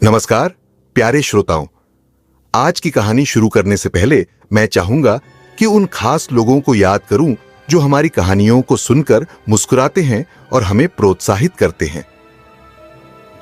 नमस्कार प्यारे श्रोताओं। आज की कहानी शुरू करने से पहले मैं चाहूंगा कि उन खास लोगों को याद करूं जो हमारी कहानियों को सुनकर मुस्कुराते हैं और हमें प्रोत्साहित करते हैं।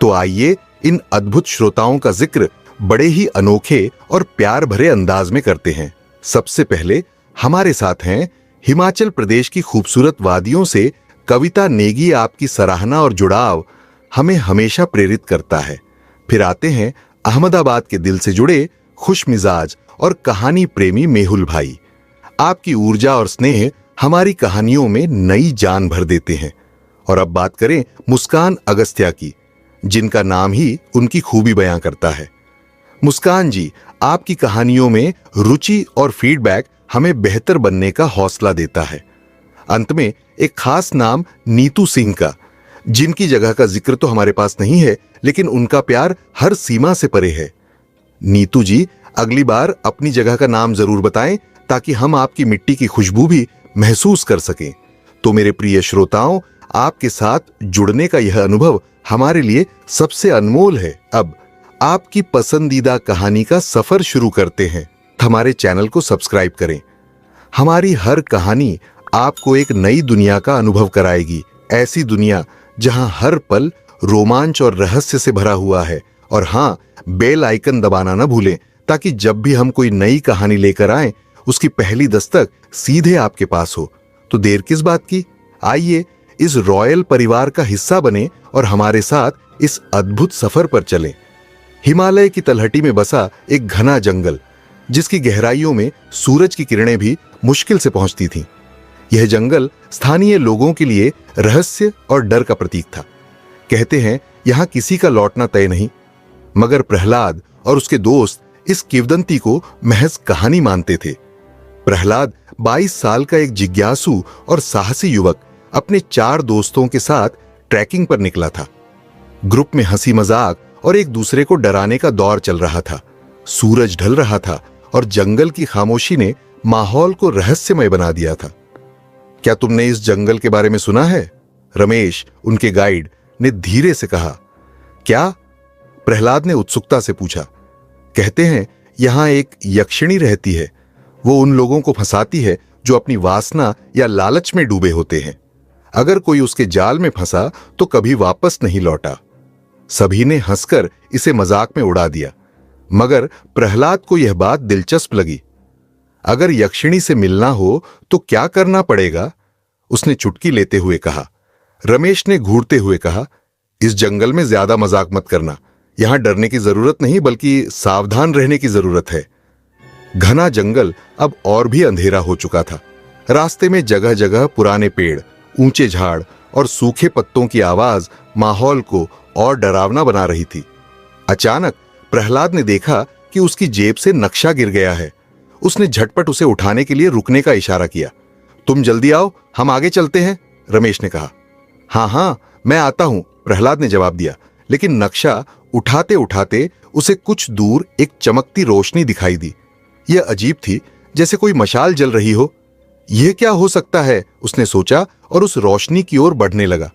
तो आइए इन अद्भुत श्रोताओं का जिक्र बड़े ही अनोखे और प्यार भरे अंदाज में करते हैं। सबसे पहले हमारे साथ हैं हिमाचल प्रदेश की खूबसूरत वादियों से कविता नेगी। आपकी सराहना और जुड़ाव हमें हमेशा प्रेरित करता है। फिर आते हैं अहमदाबाद के दिल से जुड़े खुश मिजाज और कहानी प्रेमी मेहुल भाई। आपकी ऊर्जा और स्नेह हमारी कहानियों में नई जान भर देते हैं। और अब बात करें मुस्कान अगस्त्या की, जिनका नाम ही उनकी खूबी बयां करता है। मुस्कान जी, आपकी कहानियों में रुचि और फीडबैक हमें बेहतर बनने का हौसला देता है। अंत में एक खास नाम नीतू सिंह का, जिनकी जगह का जिक्र तो हमारे पास नहीं है, लेकिन उनका प्यार हर सीमा से परे है। नीतू जी, अगली बार अपनी जगह का नाम जरूर बताएं ताकि हम आपकी मिट्टी की खुशबू भी महसूस कर सकें। तो मेरे प्रिय श्रोताओं, आपके साथ जुड़ने का यह अनुभव हमारे लिए सबसे अनमोल है। अब आपकी पसंदीदा कहानी का सफर शुरू करते हैं। हमारे चैनल को सब्सक्राइब करें। हमारी हर कहानी आपको एक नई दुनिया का अनुभव कराएगी, ऐसी दुनिया जहां हर पल रोमांच और रहस्य से भरा हुआ है। और हां, बेल आइकन दबाना ना भूलें ताकि जब भी हम कोई नई कहानी लेकर आएं, उसकी पहली दस्तक सीधे आपके पास हो। तो देर किस बात की, आइए इस रॉयल परिवार का हिस्सा बने और हमारे साथ इस अद्भुत सफर पर चलें। हिमालय की तलहटी में बसा एक घना जंगल, जिसकी गहराइयों में सूरज की किरणें भी मुश्किल से पहुंचती थीं। यह जंगल स्थानीय लोगों के लिए रहस्य और डर का प्रतीक था। कहते हैं यहां किसी का लौटना तय नहीं, मगर प्रहलाद और उसके दोस्त इस किंवदंती को महज कहानी मानते थे। प्रहलाद 22 साल का एक जिज्ञासु और साहसी युवक अपने 4 दोस्तों के साथ ट्रैकिंग पर निकला था। ग्रुप में हंसी मजाक और एक दूसरे को डराने का दौर चल रहा था। सूरज ढल रहा था और जंगल की खामोशी ने माहौल को रहस्यमय बना दिया था। क्या तुमने इस जंगल के बारे में सुना है? रमेश, उनके गाइड, ने धीरे से कहा। क्या? प्रहलाद ने उत्सुकता से पूछा। कहते हैं यहां एक यक्षिणी रहती है। वो उन लोगों को फंसाती है जो अपनी वासना या लालच में डूबे होते हैं। अगर कोई उसके जाल में फंसा तो कभी वापस नहीं लौटा। सभी ने हंसकर इसे मजाक में उड़ा दिया, मगर प्रहलाद को यह बात दिलचस्प लगी। अगर यक्षिणी से मिलना हो तो क्या करना पड़ेगा? उसने चुटकी लेते हुए कहा। रमेश ने घूरते हुए कहा, इस जंगल में ज्यादा मजाक मत करना। यहां डरने की जरूरत नहीं, बल्कि सावधान रहने की जरूरत है। घना जंगल अब और भी अंधेरा हो चुका था। रास्ते में जगह जगह पुराने पेड़, ऊंचे झाड़ और सूखे पत्तों की आवाज माहौल को और डरावना बना रही थी। अचानक प्रहलाद ने देखा कि उसकी जेब से नक्शा गिर गया है। उसने झटपट उसे उठाने के लिए रुकने का इशारा किया। तुम जल्दी आओ, हम आगे चलते हैं, रमेश ने कहा। हाँ हाँ, मैं आता हूं, प्रहलाद ने जवाब दिया। लेकिन नक्शा उठाते उठाते उसे कुछ दूर एक चमकती रोशनी दिखाई दी। यह अजीब थी, जैसे कोई मशाल जल रही हो। यह क्या हो सकता है, उसने सोचा और उस रोशनी की ओर बढ़ने लगा।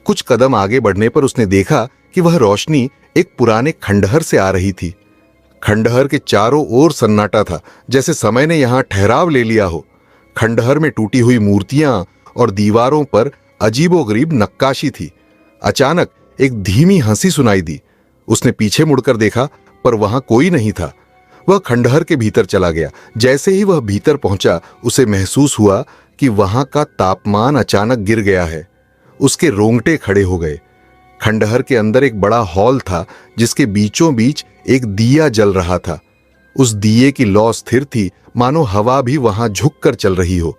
कुछ कदम आगे बढ़ने पर उसने देखा कि वह रोशनी एक पुराने खंडहर से आ रही थी। खंडहर के चारों ओर सन्नाटा था, जैसे समय ने यहां ठहराव ले लिया हो। खंडहर में टूटी हुई मूर्तियां और दीवारों पर अजीबोगरीब नक्काशी थी। अचानक एक धीमी हंसी सुनाई दी। उसने पीछे मुड़कर देखा, पर वहां कोई नहीं था। वह खंडहर के भीतर चला गया। जैसे ही वह भीतर पहुंचा, उसे महसूस हुआ कि वहां का तापमान अचानक गिर गया है। उसके रोंगटे खड़े हो गए। खंडहर के अंदर एक बड़ा हॉल था, जिसके बीचों बीच एक दिया जल रहा था। उस दिए की लौ स्थिर थी, मानो हवा भी वहां झुककर चल रही हो।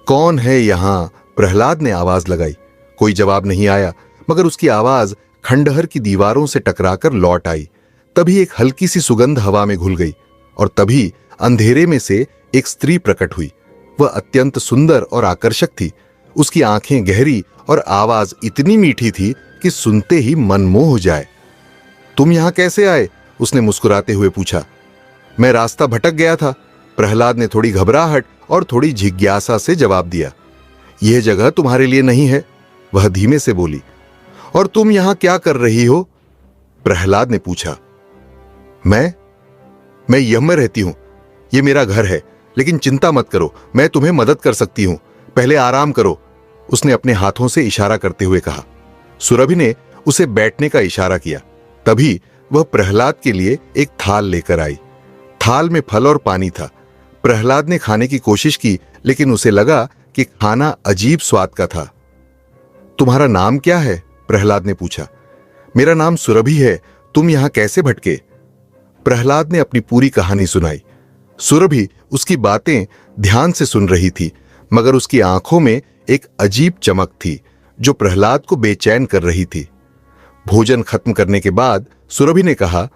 कौन है यहां? प्रहलाद ने आवाज लगाई। कोई जवाब नहीं आया, मगर उसकी आवाज खंडहर की दीवारों से टकराकर लौट आई। तभी एक हल्की सी सुगंध हवा में घुल गई और तभी अंधेरे में से एक स्त्री प्रकट हुई। वह अत्यंत सुंदर और आकर्षक थी। उसकी आंखें गहरी और आवाज इतनी मीठी थी कि सुनते ही मन मोह हो जाए। तुम यहां कैसे आए? उसने मुस्कुराते हुए पूछा। मैं रास्ता भटक गया था, प्रहलाद ने थोड़ी घबराहट और थोड़ी जिज्ञासा से जवाब दिया। यह जगह तुम्हारे लिए नहीं है, वह धीमे से बोली। और तुम यहां क्या कर रही हो? प्रहलाद ने पूछा। मैं यम में रहती हूं, ये मेरा घर है, लेकिन चिंता मत करो, मैं तुम्हें मदद कर सकती हूं, पहले आराम करो, उसने अपने हाथों से इशारा करते हुए कहा। सुरभि ने उसे बैठने का इशारा किया। तभी वह प्रहलाद के लिए एक थाल लेकर आई। थाल में फल और पानी था। प्रहलाद ने खाने की कोशिश की, लेकिन उसे लगा कि खाना अजीब स्वाद का था। तुम्हारा नाम क्या है? प्रहलाद ने पूछा। मेरा नाम सुरभि है, तुम यहां कैसे भटके? प्रहलाद ने अपनी पूरी कहानी सुनाई। सुरभि उसकी बातें ध्यान से सुन रही थी, मगर उसकी आंखों में एक अजीब चमक थी जो प्रहलाद को बेचैन कर रही थी। भोजन खत्म करने के बाद सुरभि ने कहा,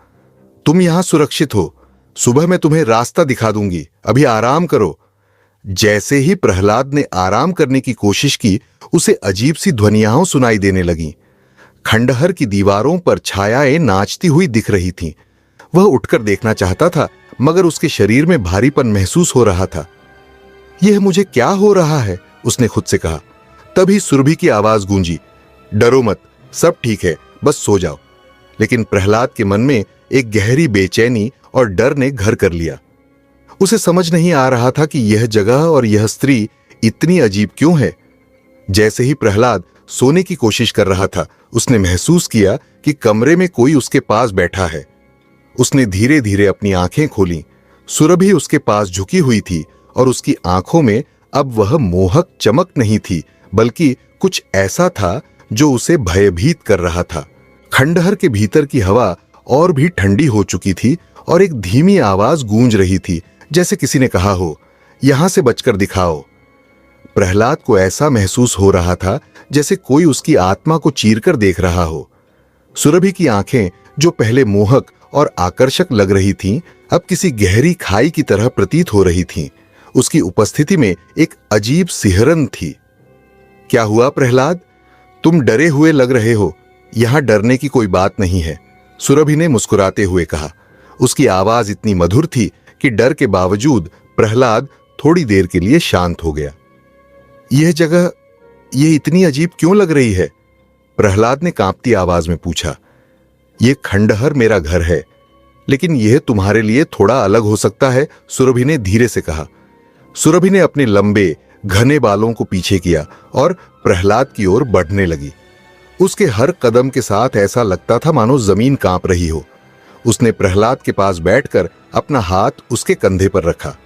तुम यहां सुरक्षित हो, सुबह मैं तुम्हें रास्ता दिखा दूंगी, अभी आराम करो। जैसे ही प्रहलाद ने आराम करने की कोशिश की, उसे अजीब सी ध्वनियां सुनाई देने लगीं। खंडहर की दीवारों पर छायाएं नाचती हुई दिख रही थीं। वह उठकर देखना चाहता था, मगर उसके शरीर में भारीपन महसूस हो रहा था। यह मुझे क्या हो रहा है? उसने खुद से कहा। तभी सुरभि की आवाज गूंजी, डरो मत, सब ठीक है, बस सो जाओ। लेकिन प्रहलाद के मन में एक गहरी बेचैनी और डर ने घर कर लिया। उसे समझ नहीं आ रहा था कि यह जगह और यह स्त्री इतनी अजीब क्यों है। जैसे ही प्रहलाद सोने की कोशिश कर रहा था, उसने महसूस किया कि कमरे में कोई उसके पास बैठा है। उसने धीरे धीरे अपनी आंखें खोलीं। सुरभि उसके पास झुकी हुई थी और उसकी आंखों में अब वह मोहक चमक नहीं थी, बल्कि कुछ ऐसा था जो उसे भयभीत कर रहा था। खंडहर के भीतर की हवा और भी ठंडी हो चुकी थी और एक धीमी आवाज गूंज रही थी, जैसे किसी ने कहा हो, यहां से बचकर दिखाओ। प्रहलाद को ऐसा महसूस हो रहा था जैसे कोई उसकी आत्मा को चीरकर देख रहा हो। सुरभि की आंखें, जो पहले मोहक और आकर्षक लग रही थीं, अब किसी गहरी खाई की तरह प्रतीत हो रही थीं। उसकी उपस्थिति में एक अजीब सिहरन थी। क्या हुआ प्रहलाद? तुम डरे हुए लग रहे हो। यहां डरने की कोई बात नहीं है, सुरभि ने मुस्कुराते हुए कहा। उसकी आवाज इतनी मधुर थी कि डर के बावजूद प्रहलाद थोड़ी देर के लिए शांत हो गया। यह जगह, यह इतनी अजीब क्यों लग रही है? प्रहलाद ने कांपती आवाज में पूछा। यह खंडहर मेरा घर है, लेकिन यह तुम्हारे लिए थोड़ा अलग हो सकता है, सुरभि ने धीरे से कहा। सुरभि ने अपने लंबे घने बालों को पीछे किया और प्रहलाद की ओर बढ़ने लगी। उसके हर कदम के साथ ऐसा लगता था मानो जमीन कांप रही हो। उसने प्रहलाद के पास बैठकर अपना हाथ उसके कंधे पर रखा।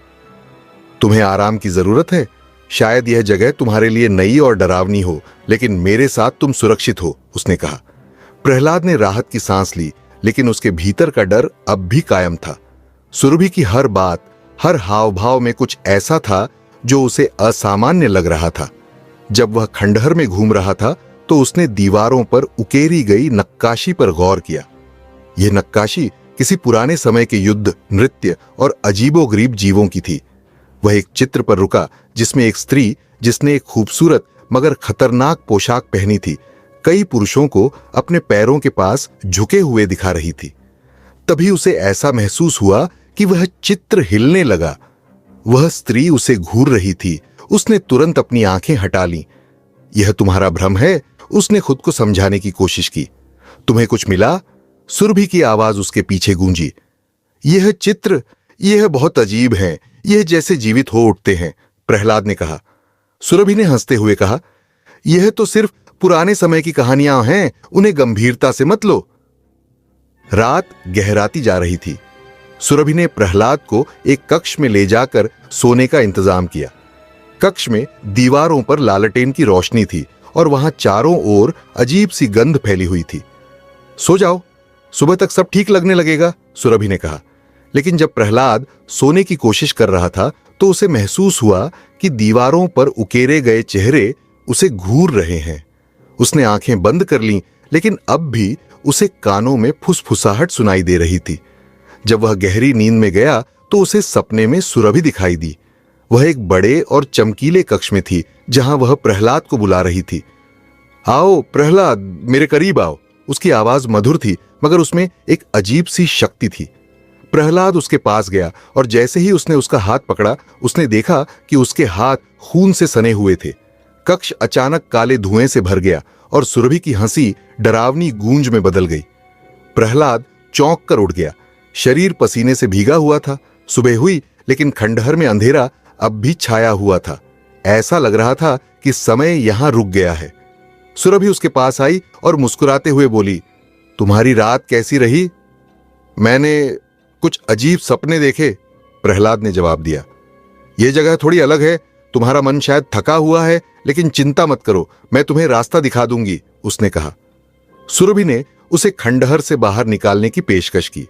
तुम्हें आराम की जरूरत है। शायद यह जगह तुम्हारे लिए नई और डरावनी हो, लेकिन मेरे साथ तुम सुरक्षित हो, उसने कहा। प्रहलाद ने राहत की सांस ली, लेकिन उसके भीतर का डर अब भी कायम था। सुरभि की हर बात, हर हाव भाव में कुछ ऐसा था जो उसे असामान्य लग रहा था। जब वह खंडहर में घूम रहा था तो उसने दीवारों पर उकेरी गई नक्काशी पर गौर किया। यह नक्काशी किसी पुराने समय के युद्ध, नृत्य और अजीबोगरीब जीवों की थी। वह एक चित्र पर रुका जिसमें एक स्त्री, जिसने एक खूबसूरत मगर खतरनाक पोशाक पहनी थी, कई पुरुषों को अपने पैरों के पास झुके हुए दिखा रही थी। तभी उसे ऐसा महसूस हुआ कि वह चित्र हिलने लगा। वह स्त्री उसे घूर रही थी। उसने तुरंत अपनी आंखें हटा लीं। यह तुम्हारा भ्रम है, उसने खुद को समझाने की कोशिश की। तुम्हें कुछ मिला? सुरभि की आवाज उसके पीछे गूंजी। यह चित्र, यह बहुत अजीब है, यह जैसे जीवित हो उठते हैं, प्रहलाद ने कहा। सुरभि ने हंसते हुए कहा, यह तो सिर्फ पुराने समय की कहानियां हैं, उन्हें गंभीरता से मत लो। रात गहराती जा रही थी। सुरभि ने प्रहलाद को एक कक्ष में ले जाकर सोने का इंतजाम किया। कक्ष में दीवारों पर लालटेन की रोशनी थी और वहां चारों ओर अजीब सी गंध फैली हुई थी। सो जाओ, सुबह तक सब ठीक लगने लगेगा, सुरभि ने कहा। लेकिन जब प्रहलाद सोने की कोशिश कर रहा था तो उसे महसूस हुआ कि दीवारों पर उकेरे गए चेहरे उसे घूर रहे हैं। उसने आंखें बंद कर लीं, लेकिन अब भी उसे कानों में फुसफुसाहट सुनाई दे रही थी। जब वह गहरी नींद में गया तो उसे सपने में सुरभि दिखाई दी। वह एक बड़े और चमकीले कक्ष में थी जहां वह प्रहलाद को बुला रही थी। आओ प्रहलाद, मेरे करीब आओ। उसकी आवाज मधुर थी, मगर उसमें एक अजीब सी शक्ति थी। प्रहलाद उसके पास गया और जैसे ही उसने उसका हाथ पकड़ा, उसने देखा कि उसके हाथ खून से सने हुए थे। कक्ष अचानक काले धुएं से भर गया और सुरभि की हंसी डरावनी गूंज में बदल गई। प्रहलाद चौंक कर उठ गया। शरीर पसीने से भीगा हुआ था। सुबह हुई, लेकिन खंडहर में अंधेरा अब भी छाया हुआ था। ऐसा लग रहा था कि समय यहां रुक गया है। सुरभि उसके पास आई और मुस्कुराते हुए बोली, तुम्हारी रात कैसी रही? मैंने कुछ अजीब सपने देखे, प्रहलाद ने जवाब दिया। यह जगह थोड़ी अलग है। तुम्हारा मन शायद थका हुआ है, लेकिन चिंता मत करो, मैं तुम्हें रास्ता दिखा दूंगी, उसने कहा। सुरभि ने उसे खंडहर से बाहर निकालने की पेशकश की।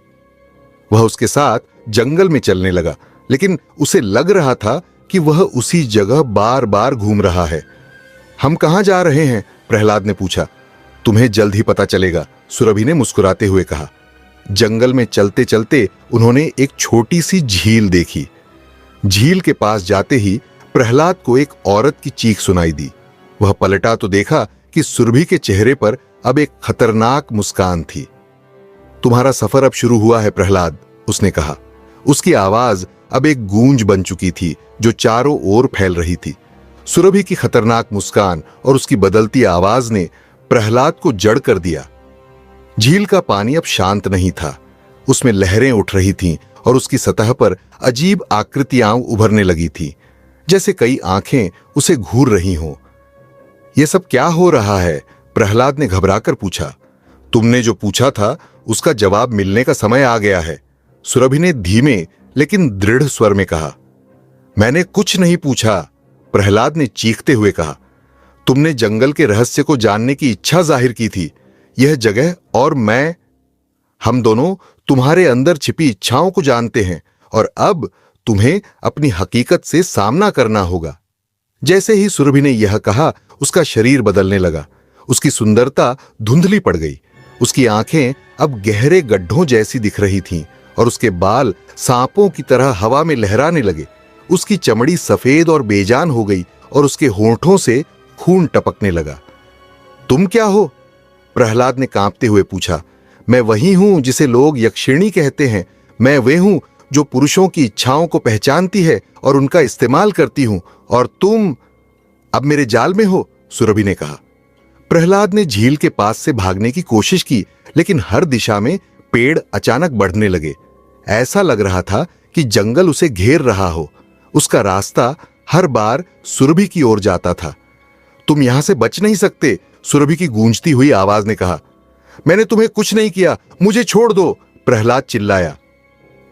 वह उसके साथ जंगल में चलने लगा, लेकिन उसे लग रहा था कि वह उसी जगह बार बार घूम रहा है। हम कहां जा रहे हैं? प्रहलाद ने पूछा। तुम्हें जल्द ही पता चलेगा, सुरभि ने मुस्कुराते हुए कहा। जंगल में चलते चलते उन्होंने एक छोटी सी झील देखी। झील के पास जाते ही प्रहलाद को एक औरत की चीख सुनाई दी। वह पलटा तो देखा कि सुरभि के चेहरे पर अब एक खतरनाक मुस्कान थी। तुम्हारा सफर अब शुरू हुआ है प्रहलाद, उसने कहा। उसकी आवाज अब एक गूंज बन चुकी थी जो चारों ओर फैल रही थी। सुरभि की खतरनाक मुस्कान और उसकी बदलती आवाज ने प्रहलाद को जड़ कर दिया। झील का पानी अब शांत नहीं था। उसमें लहरें उठ रही थीं और उसकी सतह पर अजीब आकृतियां उभरने लगी थी, जैसे कई आंखें उसे घूर रही हों। यह सब क्या हो रहा है? प्रहलाद ने घबराकर पूछा। तुमने जो पूछा था उसका जवाब मिलने का समय आ गया है, सुरभि ने धीमे लेकिन दृढ़ स्वर में कहा। मैंने कुछ नहीं पूछा, प्रहलाद ने चीखते हुए कहा। तुमने जंगल के रहस्य को जानने की इच्छा जाहिर की थी। यह जगह और मैं, हम दोनों तुम्हारे अंदर छिपी इच्छाओं को जानते हैं, और अब तुम्हें अपनी हकीकत से सामना करना होगा। जैसे ही सुरभि ने यह कहा, उसका शरीर बदलने लगा। उसकी सुंदरता धुंधली पड़ गई। उसकी आंखें अब गहरे गड्ढों जैसी दिख रही थीं और उसके बाल सांपों की तरह हवा में लहराने लगे। उसकी चमड़ी सफेद और बेजान हो गई और उसके होंठों से खून टपकने लगा। तुम क्या हो? प्रहलाद ने कांपते हुए पूछा। मैं वही हूं जिसे लोग यक्षिणी कहते हैं। मैं वे हूं जो पुरुषों की इच्छाओं को पहचानती है और उनका इस्तेमाल करती हूं, और तुम अब मेरे जाल में हो, सुरभि ने कहा। प्रहलाद ने झील के पास से भागने की कोशिश की, लेकिन हर दिशा में पेड़ अचानक बढ़ने लगे। ऐसा लग रहा था कि जंगल उसे घेर रहा हो। उसका रास्ता हर बार सुरभि की ओर जाता था। तुम यहां से बच नहीं सकते, सुरभि की गूंजती हुई आवाज ने कहा। मैंने तुम्हें कुछ नहीं किया, मुझे छोड़ दो, प्रहलाद चिल्लाया।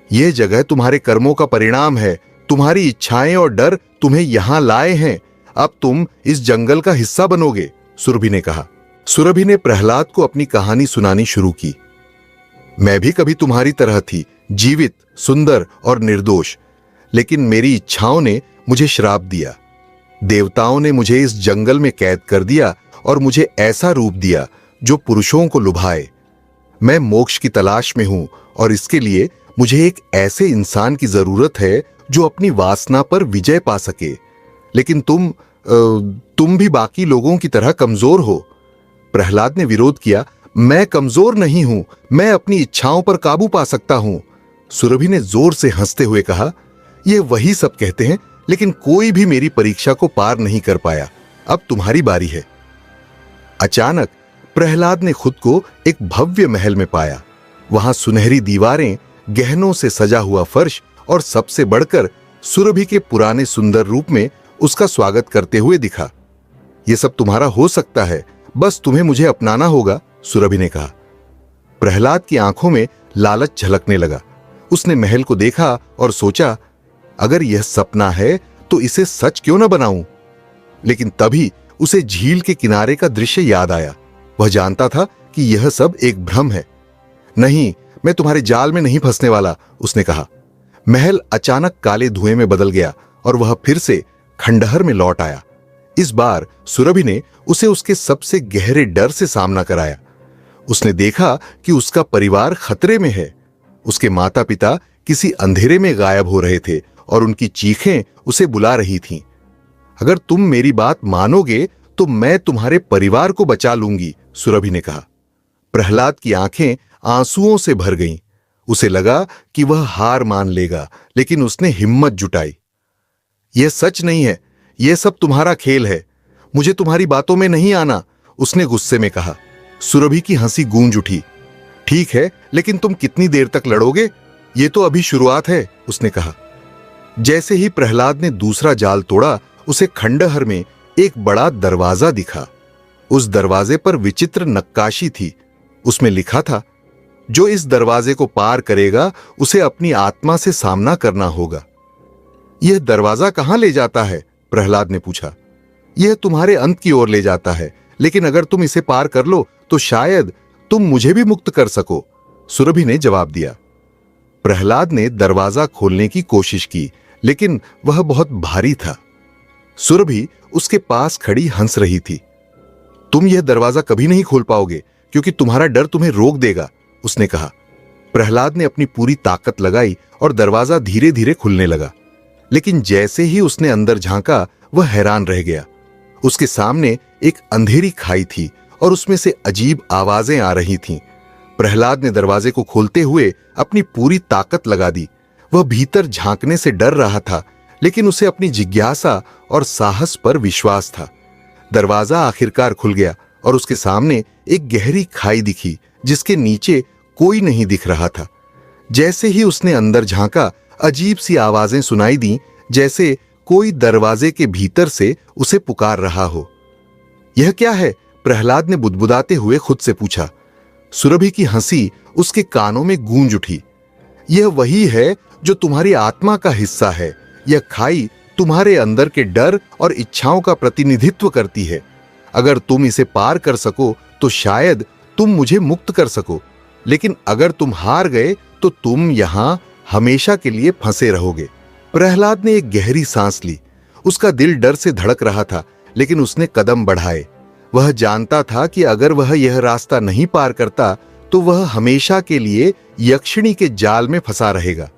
यह जगह तुम्हारे कर्मों का परिणाम है। तुम्हारी इच्छाएं और डर तुम्हें यहां लाए हैं। अब तुम इस जंगल का हिस्सा बनोगे, सुरभि ने कहा। सुरभि ने प्रहलाद को अपनी कहानी सुनानी शुरू की। मैं भी कभी तुम्हारी तरह थी, जीवित, सुंदर और निर्दोष, लेकिन मेरी इच्छाओं ने मुझे श्राप दिया। देवताओं ने मुझे इस जंगल में कैद कर दिया और मुझे ऐसा रूप दिया जो पुरुषों को लुभाए। मैं मोक्ष की तलाश में हूं और इसके लिए मुझे एक ऐसे इंसान की जरूरत है जो अपनी वासना पर विजय पा सके। लेकिन तुम भी बाकी लोगों की तरह कमजोर हो। प्रहलाद ने विरोध किया। मैं कमजोर नहीं हूं, मैं अपनी इच्छाओं पर काबू पा सकता हूं, सुरभि ने जोर से हंसते हुए कहा। यह वही सब कहते हैं, लेकिन कोई भी मेरी परीक्षा को पार नहीं कर पाया। अब तुम्हारी बारी है। अचानक प्रहलाद ने खुद को एक भव्य महल में पाया। वहां सुनहरी दीवारें, गहनों से सजा हुआ फर्श और सबसे बढ़कर सुरभि के पुराने सुंदर रूप में उसका स्वागत करते हुए दिखा। यह सब तुम्हारा हो सकता है, बस तुम्हें मुझे अपनाना होगा, सुरभि ने कहा। प्रहलाद की आंखों में लालच झलकने लगा। उसने महल को देखा और सोचा, अगर यह सपना है तो इसे सच क्यों न बनाऊं। लेकिन तभी उसे झील के किनारे का दृश्य याद आया। वह जानता था कि यह सब एक भ्रम है। नहीं, मैं तुम्हारे जाल में नहीं फंसने वाला, उसने कहा। महल अचानक काले धुएं में बदल गया और वह फिर से खंडहर में लौट आया। इस बार सुरभि ने उसे उसके सबसे गहरे डर से सामना कराया। उसने देखा कि उसका परिवार खतरे में है। उसके माता पिता किसी अंधेरे में गायब हो रहे थे और उनकी चीखें उसे बुला रही थीं। अगर तुम मेरी बात मानोगे तो मैं तुम्हारे परिवार को बचा लूंगी, सुरभि ने कहा। प्रहलाद की आंखें आंसुओं से भर गईं। उसे लगा कि वह हार मान लेगा, लेकिन उसने हिम्मत जुटाई। यह सच नहीं है, यह सब तुम्हारा खेल है, मुझे तुम्हारी बातों में नहीं आना, उसने गुस्से में कहा। सुरभि की हंसी गूंज उठी। ठीक है, लेकिन तुम कितनी देर तक लड़ोगे? ये तो अभी शुरुआत है, उसने कहा। जैसे ही प्रहलाद ने दूसरा जाल तोड़ा, उसे खंडहर में एक बड़ा दरवाजा दिखा। उस दरवाजे पर विचित्र नक्काशी थी। उसमें लिखा था, जो इस दरवाजे को पार करेगा उसे अपनी आत्मा से सामना करना होगा। यह दरवाजा कहां ले जाता है? प्रहलाद ने पूछा। यह तुम्हारे अंत की ओर ले जाता है, लेकिन अगर तुम इसे पार कर लो तो शायद तुम मुझे भी मुक्त कर सको, सुरभि ने जवाब दिया। प्रहलाद ने दरवाजा खोलने की कोशिश की, लेकिन वह बहुत भारी था। सुरभि उसके पास खड़ी हंस रही थी। तुम यह दरवाजा कभी नहीं खोल पाओगे, क्योंकि तुम्हारा डर तुम्हें रोक देगा, उसने कहा। प्रहलाद ने अपनी पूरी ताकत लगाई और दरवाजा धीरे धीरे खुलने लगा। लेकिन जैसे ही उसने अंदर झांका, वह हैरान रह गया। उसके सामने एक अंधेरी खाई थी और उसमें से अजीब आवाजें आ रही थीं। प्रहलाद ने दरवाजे को खोलते हुए अपनी पूरी ताकत लगा दी। वह भीतर झांकने से डर रहा था, लेकिन उसे अपनी जिज्ञासा और साहस पर विश्वास था। दरवाजा आखिरकार खुल गया और उसके सामने एक गहरी खाई दिखी, जिसके नीचे कोई नहीं दिख रहा था। जैसे ही उसने अंदर झांका, अजीब सी आवाजें सुनाई दी, जैसे कोई दरवाजे के भीतर से उसे पुकार रहा हो। यह क्या है? प्रहलाद ने बुदबुदाते हुए खुद से पूछा। सुरभि की हंसी उसके कानों में गूंज उठी। यह वही है जो तुम्हारी आत्मा का हिस्सा है। यह खाई तुम्हारे अंदर के डर और इच्छाओं का प्रतिनिधित्व करती है। अगर तुम इसे पार कर सको तो शायद तुम मुझे मुक्त कर सको, लेकिन अगर तुम हार गए तो तुम यहां हमेशा के लिए फंसे रहोगे। प्रहलाद ने एक गहरी सांस ली। उसका दिल डर से धड़क रहा था, लेकिन उसने कदम बढ़ाए। वह जानता था कि अगर वह यह रास्ता नहीं पार करता तो वह हमेशा के लिए यक्षिणी के जाल में फंसा रहेगा।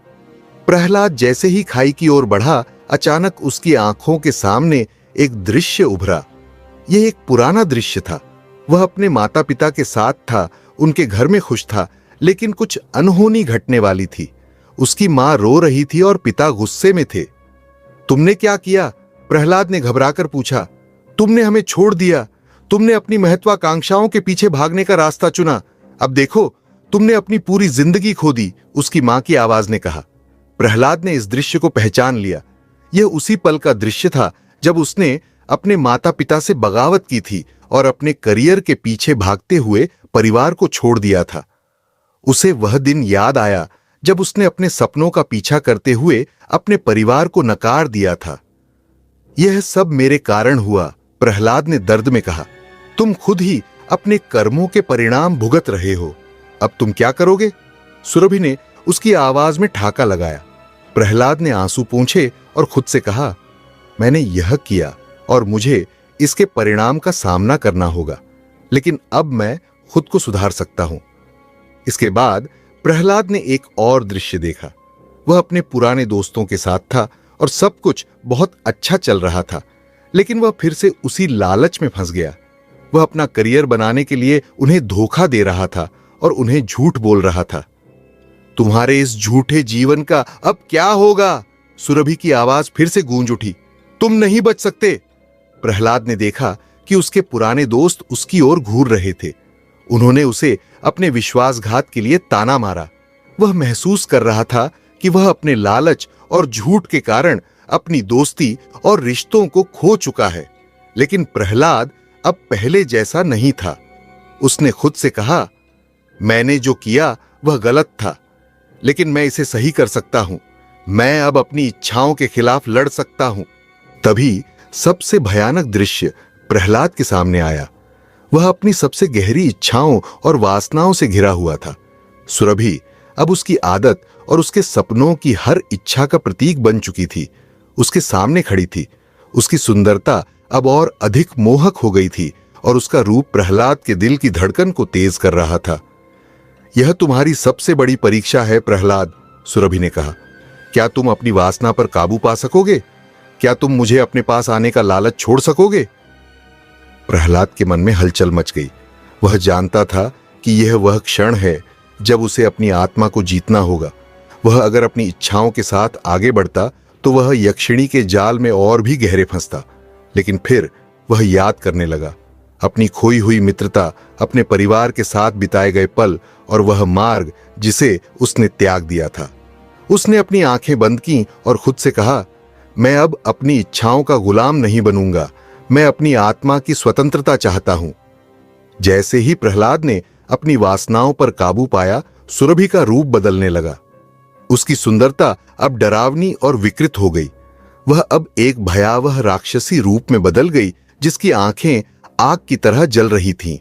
प्रहलाद जैसे ही खाई की ओर बढ़ा, अचानक उसकी आंखों के सामने एक दृश्य उभरा। यह एक पुराना दृश्य था। वह अपने माता पिता के साथ था, उनके घर में खुश था, लेकिन कुछ अनहोनी घटने वाली थी। उसकी मां रो रही थी और पिता गुस्से में थे। तुमने क्या किया? प्रहलाद ने घबराकर पूछा। तुमने हमें छोड़ दिया। तुमने अपनी महत्वाकांक्षाओं के पीछे भागने का रास्ता चुना। अब देखो, तुमने अपनी पूरी जिंदगी खो दी, उसकी मां की आवाज ने कहा। प्रहलाद ने इस दृश्य को पहचान लिया। यह उसी पल का दृश्य था जब उसने अपने माता पिता से बगावत की थी और अपने करियर के पीछे भागते हुए परिवार को छोड़ दिया था। उसे वह दिन याद आया जब उसने अपने सपनों का पीछा करते हुए अपने परिवार को नकार दिया था। यह सब मेरे कारण हुआ, प्रहलाद ने दर्द में कहा। तुम खुद ही अपने कर्मों के परिणाम भुगत रहे हो। अब तुम क्या करोगे? सुरभि ने उसकी आवाज में ठाका लगाया। प्रहलाद ने आंसू पोंछे और खुद से कहा, मैंने यह किया और मुझे इसके परिणाम का सामना करना होगा, लेकिन अब मैं खुद को सुधार सकता हूं। इसके बाद प्रहलाद ने एक और दृश्य देखा। वह अपने पुराने दोस्तों के साथ था और सब कुछ बहुत अच्छा चल रहा था, लेकिन वह फिर से उसी लालच में फंस गया। वह अपना करियर बनाने के लिए उन्हें धोखा दे रहा था और उन्हें झूठ बोल रहा था। तुम्हारे इस झूठे जीवन का अब क्या होगा? सुरभि की आवाज फिर से गूंज उठी। तुम नहीं बच सकते। प्रहलाद ने देखा कि उसके पुराने दोस्त उसकी ओर घूर रहे थे। उन्होंने उसे अपने विश्वासघात के लिए ताना मारा। वह महसूस कर रहा था कि वह अपने लालच और झूठ के कारण अपनी दोस्ती और रिश्तों को खो चुका है। लेकिन प्रहलाद अब पहले जैसा नहीं था। उसने खुद से कहा, मैंने जो किया वह गलत था, लेकिन मैं इसे सही कर सकता हूं। मैं अब अपनी इच्छाओं के खिलाफ लड़ सकता हूं। तभी सबसे भयानक दृश्य प्रहलाद के सामने आया। वह अपनी सबसे गहरी इच्छाओं और वासनाओं से घिरा हुआ था। सुरभि अब उसकी आदत और उसके सपनों की हर इच्छा का प्रतीक बन चुकी थी। उसके सामने खड़ी थी। उसकी सुंदरता अब और अधिक मोहक हो गई थी और उसका रूप प्रहलाद के दिल की धड़कन को तेज कर रहा था। यह तुम्हारी सबसे बड़ी परीक्षा है प्रहलाद, सुरभि ने कहा। क्या तुम अपनी वासना पर काबू पा सकोगे? क्या तुम मुझे अपने पास आने का लालच छोड़ सकोगे? प्रहलाद के मन में हलचल मच गई। वह जानता था कि यह वह क्षण है जब उसे अपनी आत्मा को जीतना होगा। वह अगर अपनी इच्छाओं के साथ आगे बढ़ता तो वह यक्षिणी के जाल में और भी गहरे फंसता। लेकिन फिर वह याद करने लगा, अपनी खोई हुई मित्रता, अपने परिवार के साथ बिताए गए पल और वह मार्ग जिसे उसने त्याग दिया था। उसने अपनी आंखें बंद की और खुद से कहा, मैं अब अपनी इच्छाओं का गुलाम नहीं बनूंगा, मैं अपनी आत्मा की स्वतंत्रता चाहता हूं। जैसे ही प्रहलाद ने अपनी वासनाओं पर काबू पाया, सुरभि का रूप बदलने लगा। उसकी सुंदरता अब डरावनी और विकृत हो गई। वह अब एक भयावह राक्षसी रूप में बदल गई, जिसकी आंखें आग की तरह जल रही थीं।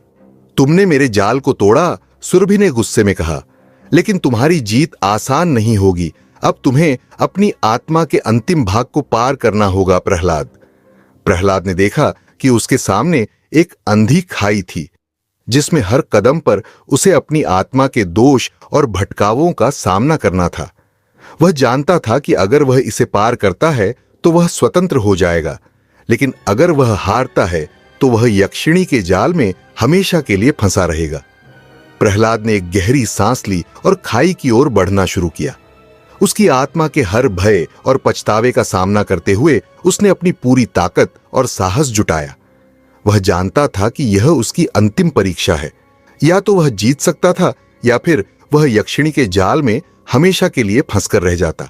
तुमने मेरे जाल को तोड़ा, सुरभि ने गुस्से में कहा, लेकिन तुम्हारी जीत आसान नहीं होगी। अब तुम्हें अपनी आत्मा के अंतिम भाग को पार करना होगा प्रहलाद। प्रहलाद ने देखा कि उसके सामने एक अंधी खाई थी, जिसमें हर कदम पर उसे अपनी आत्मा के दोष और भटकावों का सामना करना था। वह जानता था कि अगर वह इसे पार करता है तो वह स्वतंत्र हो जाएगा, लेकिन अगर वह हारता है तो वह यक्षिणी के जाल में हमेशा के लिए फंसा रहेगा। प्रहलाद ने एक गहरी सांस ली और खाई की ओर बढ़ना शुरू किया। उसकी आत्मा के हर भय और पछतावे का सामना करते हुए उसने अपनी पूरी ताकत और साहस जुटाया। वह जानता था कि यह उसकी अंतिम परीक्षा है। या तो वह जीत सकता था या फिर वह यक्षिणी के जाल में हमेशा के लिए फंसकर रह जाता।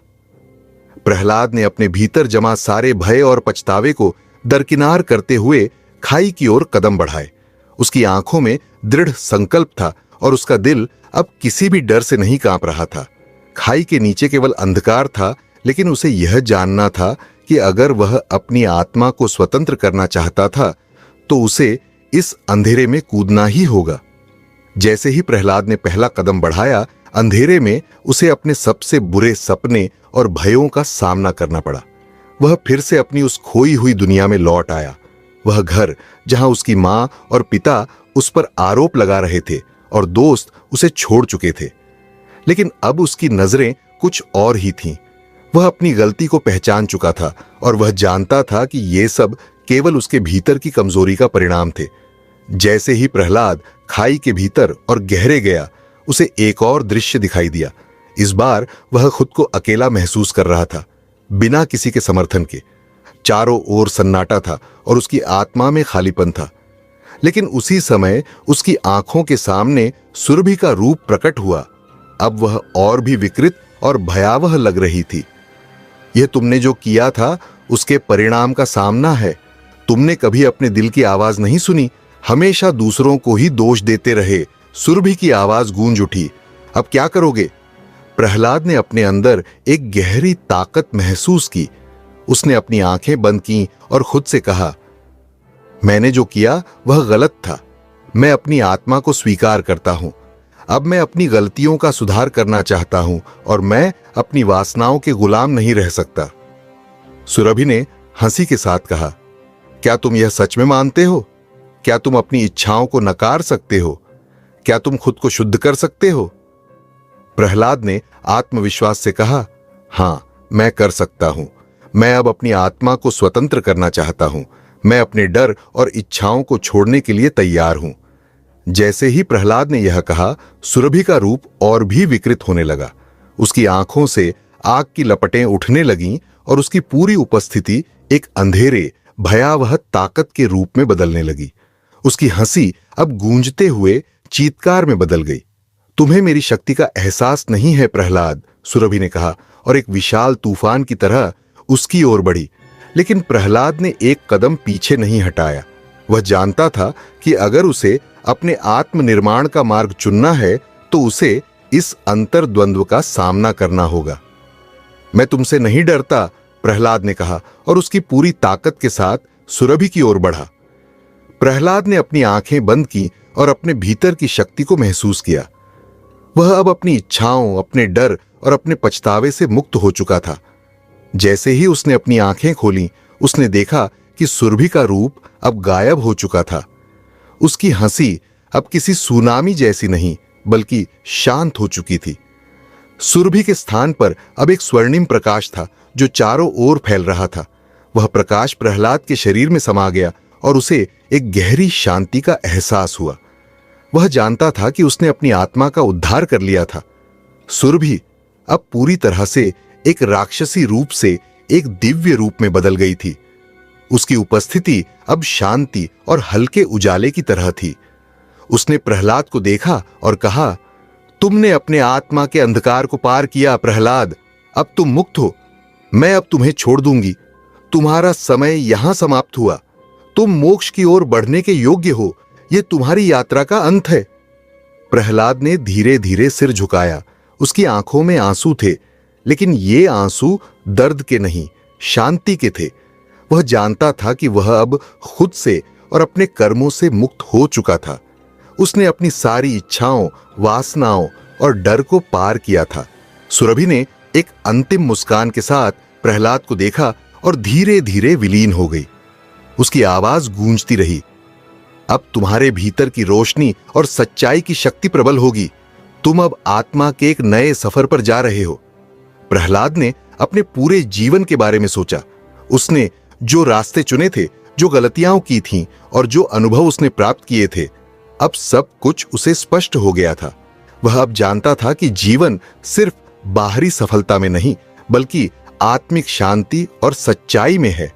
प्रहलाद ने अपने भीतर जमा सारे भय और पछतावे को दरकिनार करते हुए खाई की ओर कदम बढ़ाए। उसकी आंखों में दृढ़ संकल्प था और उसका दिल अब किसी भी डर से नहीं कांप रहा था। खाई के नीचे केवल अंधकार था, लेकिन उसे यह जानना था कि अगर वह अपनी आत्मा को स्वतंत्र करना चाहता था तो उसे इस अंधेरे में कूदना ही होगा। जैसे ही प्रहलाद ने पहला कदम बढ़ाया, अंधेरे में उसे अपने सबसे बुरे सपने और भयों का सामना करना पड़ा। वह फिर से अपनी उस खोई हुई दुनिया में लौट आया। वह घर जहां उसकी मां और पिता उस पर आरोप लगा रहे थे और दोस्त उसे छोड़ चुके थे, लेकिन अब उसकी नजरें कुछ और ही थीं। वह अपनी गलती को पहचान चुका था और वह जानता था कि ये सब केवल उसके भीतर की कमजोरी का परिणाम थे। जैसे ही प्रहलाद खाई के भीतर और गहरे गया, उसे एक और दृश्य दिखाई दिया। इस बार वह खुद को अकेला महसूस कर रहा था, बिना किसी के समर्थन के। चारों ओर सन्नाटा था और उसकी आत्मा में खालीपन था। लेकिन उसी समय उसकी आंखों के सामने सुरभि का रूप प्रकट हुआ। अब वह और भी विकृत और भयावह लग रही थी। यह तुमने जो किया था उसके परिणाम का सामना है। तुमने कभी अपने दिल की आवाज नहीं सुनी, हमेशा दूसरों को ही दोष देते रहे। सुरभि की आवाज गूंज उठी। अब क्या करोगे? प्रहलाद ने अपने अंदर एक गहरी ताकत महसूस की। उसने अपनी आंखें बंद की और खुद से कहा, मैंने जो किया वह गलत था। मैं अपनी आत्मा को स्वीकार करता हूं। अब मैं अपनी गलतियों का सुधार करना चाहता हूं और मैं अपनी वासनाओं के गुलाम नहीं रह सकता। सुरभि ने हंसी के साथ कहा, क्या तुम यह सच में मानते हो? क्या तुम अपनी इच्छाओं को नकार सकते हो? क्या तुम खुद को शुद्ध कर सकते हो? प्रहलाद ने आत्मविश्वास से कहा, हां, मैं कर सकता हूं। मैं अब अपनी आत्मा को स्वतंत्र करना चाहता हूं। मैं अपने डर और इच्छाओं को छोड़ने के लिए तैयार हूं। जैसे ही प्रहलाद ने यह कहा, सुरभि का रूप और भी विकृत होने लगा। उसकी आंखों से आग की लपटें उठने लगीं और उसकी पूरी उपस्थिति एक अंधेरे भयावह ताकत के रूप में बदलने लगी। उसकी हंसी अब गूंजते हुए चीत्कार में बदल गई। तुम्हें मेरी शक्ति का एहसास नहीं है प्रहलाद, सुरभि ने कहा और एक विशाल तूफान की तरह उसकी ओर बढ़ी। लेकिन प्रहलाद ने एक कदम पीछे नहीं हटाया। वह जानता था कि अगर उसे अपने आत्मनिर्माण का मार्ग चुनना है तो उसे इस अंतर्द्वंद्व का सामना करना होगा। मैं तुमसे नहीं डरता, प्रहलाद ने कहा और उसकी पूरी ताकत के साथ सुरभि की ओर बढ़ा। प्रहलाद ने अपनी आंखें बंद की और अपने भीतर की शक्ति को महसूस किया। वह अब अपनी इच्छाओं, अपने डर और अपने पछतावे से मुक्त हो चुका था। जैसे ही उसने अपनी आंखें खोली, उसने देखा कि सुरभि का रूप अब गायब हो चुका था। उसकी हंसी अब किसी सुनामी जैसी नहीं बल्कि शांत हो चुकी थी। सुरभि के स्थान पर अब एक स्वर्णिम प्रकाश था जो चारों ओर फैल रहा था। वह प्रकाश प्रहलाद के शरीर में समा गया और उसे एक गहरी शांति का एहसास हुआ। वह जानता था कि उसने अपनी आत्मा का उद्धार कर लिया था। सुरभि अब पूरी तरह से एक राक्षसी रूप से एक दिव्य रूप में बदल गई थी। उसकी उपस्थिति अब शांति और हल्के उजाले की तरह थी। उसने प्रहलाद को देखा और कहा, तुमने अपने आत्मा के अंधकार को पार किया प्रहलाद, अब तुम मुक्त हो। मैं अब तुम्हें छोड़ दूंगी। तुम्हारा समय यहां समाप्त हुआ। तुम मोक्ष की ओर बढ़ने के योग्य हो। यह तुम्हारी यात्रा का अंत है। प्रहलाद ने धीरे धीरे सिर झुकाया। उसकी आंखों में आंसू थे, लेकिन ये आंसू दर्द के नहीं, शांति के थे। वह जानता था कि वह अब खुद से और अपने कर्मों से मुक्त हो चुका था। उसने अपनी सारी इच्छाओं, वासनाओं और डर को पार किया था। सुरभि ने एक अंतिम मुस्कान के साथ प्रहलाद को देखा और धीरे धीरे विलीन हो गई। उसकी आवाज गूंजती रही, अब तुम्हारे भीतर की रोशनी और सच्चाई की शक्ति प्रबल होगी। तुम अब आत्मा के एक नए सफर पर जा रहे हो। प्रहलाद ने अपने पूरे जीवन के बारे में सोचा। उसने जो रास्ते चुने थे, जो गलतियां की थीं और जो अनुभव उसने प्राप्त किए थे, अब सब कुछ उसे स्पष्ट हो गया था। वह अब जानता था कि जीवन सिर्फ बाहरी सफलता में नहीं, बल्कि आत्मिक शांति और सच्चाई में है।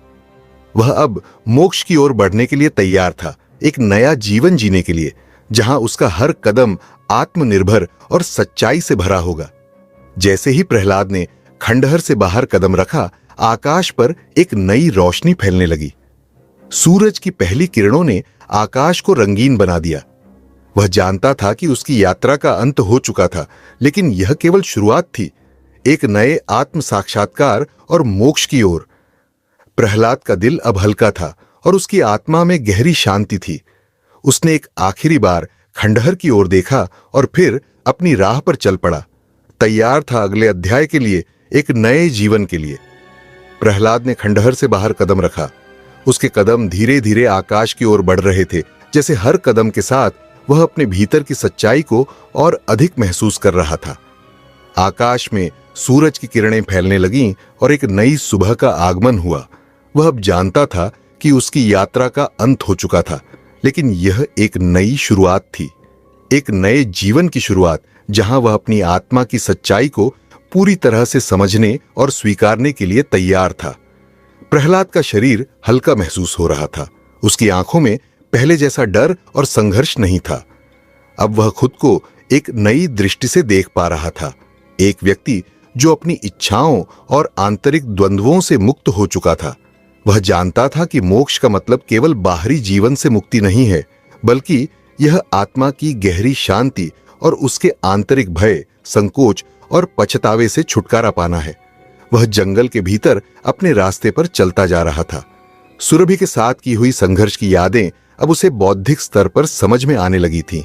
वह अब मोक्ष की ओर बढ़ने के लिए तैयार था, एक नया जीवन जीने के लिए, जहां उसका हर कदम आत्मनिर्भर और सच्चाई से भरा होगा। जैसे ही प्रहलाद ने खंडहर से बाहर कदम रखा, आकाश पर एक नई रोशनी फैलने लगी। सूरज की पहली किरणों ने आकाश को रंगीन बना दिया। वह जानता था कि उसकी यात्रा का अंत हो चुका था, लेकिन यह केवल शुरुआत थी, एक नए आत्म साक्षात्कार और मोक्ष की ओर। प्रहलाद का दिल अब हल्का था और उसकी आत्मा में गहरी शांति थी। उसने एक आखिरी बार खंडहर की ओर देखा और फिर अपनी राह पर चल पड़ा। तैयार था अगले अध्याय के लिए, एक नए जीवन के लिए। प्रहलाद ने खंडहर से बाहर कदम रखा। उसके कदम धीरे धीरे आकाश की ओर बढ़ रहे थे, जैसे हर कदम के साथ वह अपने भीतर की सच्चाई को और अधिक महसूस कर रहा था। आकाश में सूरज की किरणें फैलने लगीं और एक नई सुबह का आगमन हुआ। वह अब जानता था कि उसकी यात्रा का अंत हो चुका था, लेकिन यह एक नई शुरुआत थी, एक नए जीवन की शुरुआत, जहां वह अपनी आत्मा की सच्चाई को पूरी तरह से समझने और स्वीकारने के लिए तैयार था। प्रहलाद का शरीर हल्का महसूस हो रहा था। उसकी आंखों में पहले जैसा डर और संघर्ष नहीं था। अब वह खुद को एक नई दृष्टि से देख पा रहा था, एक व्यक्ति जो अपनी इच्छाओं और आंतरिक द्वंद्वों से मुक्त हो चुका था। वह जानता था कि मोक्ष का मतलब केवल बाहरी जीवन से मुक्ति नहीं है, बल्कि यह आत्मा की गहरी शांति और उसके आंतरिक भय, संकोच और पछतावे से छुटकारा पाना है। वह जंगल के भीतर अपने रास्ते पर चलता जा रहा था। सुरभि के साथ की हुई संघर्ष की यादें अब उसे बौद्धिक स्तर पर समझ में आने लगी थीं।